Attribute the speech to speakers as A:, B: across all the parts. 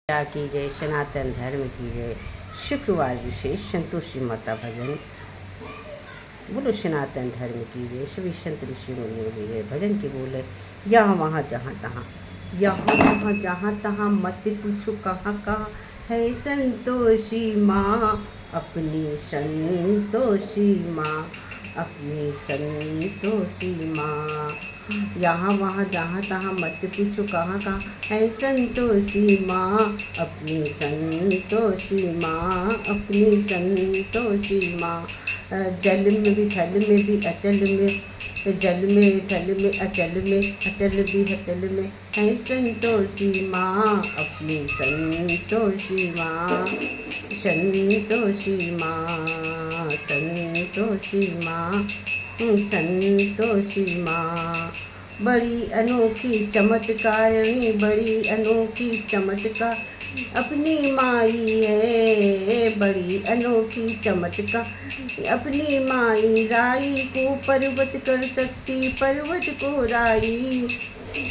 A: क्या की जय, सनातन धर्म की जय। शुक्रवार विशेष संतोषी माता भजन। बोलो सनातन धर्म की जय, सभी संत ऋषि मुनियों की जय। भजन के बोले, यहाँ वहाँ जहाँ तहाँ, यहाँ वहाँ जहाँ तहाँ, मत पूछो कहाँ कहाँ है संतोषी माँ, अपनी संतोषी माँ, अपनी संतोषी माँ। यहाँ वहाँ जहाँ तहाँ, मत पूछो कहाँ कहाँ है संतोषी माँ, अपनी संतोषी माँ, अपनी संतोषी माँ। जल में भी, थल में भी, अचल में, जल में, थल में, अचल में, अटल भी, हटल में है संतोषी माँ, अपनी संतोषी माँ, संतोषी माँ, संतोषी माँ, संतोषी माँ। बड़ी अनोखी चमत्कारिणी, बड़ी अनोखी चमत्कार अपनी माई है, बड़ी अनोखी चमत्कार अपनी माई। राई को पर्वत कर सकती, पर्वत को राई,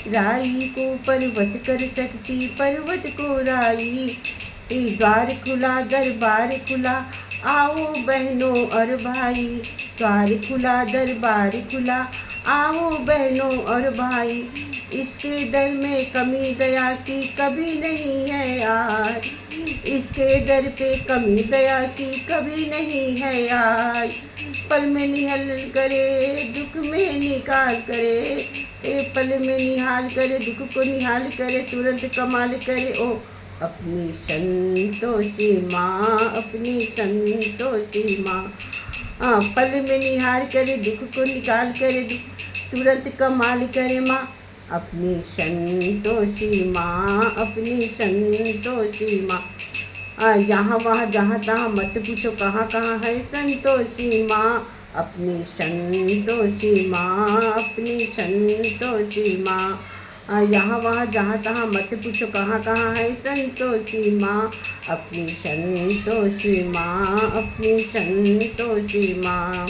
A: राई को पर्वत कर सकती, पर्वत को राई। द्वार खुला, दरबार खुला, आओ बहनों और भाई, द्वार खुला, दरबार खुला, आओ बहनों और भाई। इसके दर में कमी दया की कभी नहीं है यार, इसके दर पे कमी दया की कभी नहीं है यार। पल में निहल करे, दुख में निकाल करे, पल में निहाल करे, दुख को निहाल करे, तुरंत कमाल करे। ओ अपनी संतोषी माँ, अपनी संतोषी माँ। पल में निहार करे, दुख को निकाल करे, तुरंत कमाल करे माँ, अपनी संतोषी माँ, अपनी संतोषी माँ। यहाँ वहाँ जहाँ तहाँ, मत पूछो कहाँ कहाँ है संतोषी माँ, अपनी संतोषी माँ, अपनी संतोषी माँ। यहाँ वहाँ जहाँ तहाँ, मत पूछो कहाँ कहाँ है संतोषी माँ, अपनी संतोषी माँ, अपनी संतोषी माँ।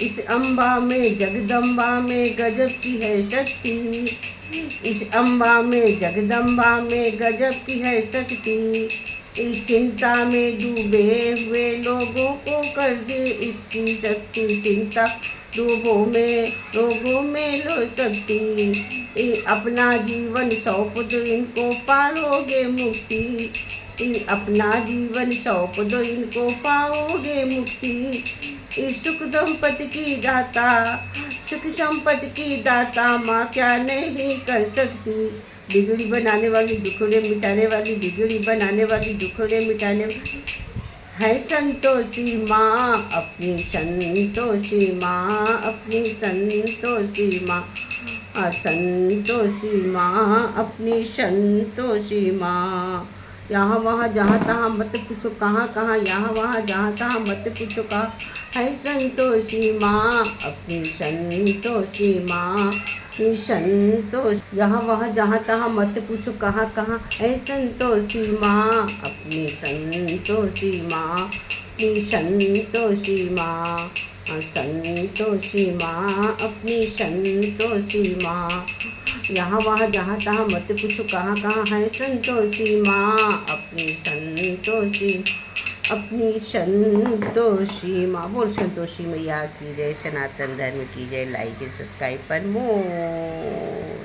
A: इस अम्बा में, जगदम्बा में गजब की है शक्ति, इस अम्बा में, जगदम्बा में गजब की है शक्ति। इस चिंता में डूबे हुए लोगों को कर दे इसकी शक्ति, चिंता लोगों में लो सकती। अपना जीवन सौंप दो इनको, पालोगे मुक्ति, अपना जीवन सौंप दो इनको, पाओगे मुक्ति। इस सुख दंपति की दाता, सुख संपत्ति की दाता माँ क्या नहीं कर सकती। बिगड़ी बनाने वाली, दुखड़े मिटाने वाली, बिगड़ी बनाने वाली, दुखड़े मिटाने है संतोषी माँ, अपनी संतोषी माँ, अपनी संतोषी माँ, संतोषी माँ, अपनी संतोषी माँ। यहाँ वहाँ जहाँ तहाँ, मत पूछो कहाँ कहाँ, यहाँ वहाँ जहाँ तहाँ, मत पूछो कहाँ है संतोषी माँ, अपनी संतोषी माँ, संतोष। यहाँ वहाँ जहाँ तहाँ, मत पूछो कहाँ कहाँ है संतोषी माँ, अपनी संतोषी माँ, अपनी संतोषी माँ, संतोषी माँ, अपनी संतोषी माँ। यहाँ वहाँ जहाँ तहाँ, मत पूछो कहाँ कहाँ है संतोषी माँ, अपनी संतोषी, अपनी संतोषी माँ। बोल संतोषी मैया की जय, सनातन धर्म की जय। लाइक एंड सब्सक्राइब पर मोर।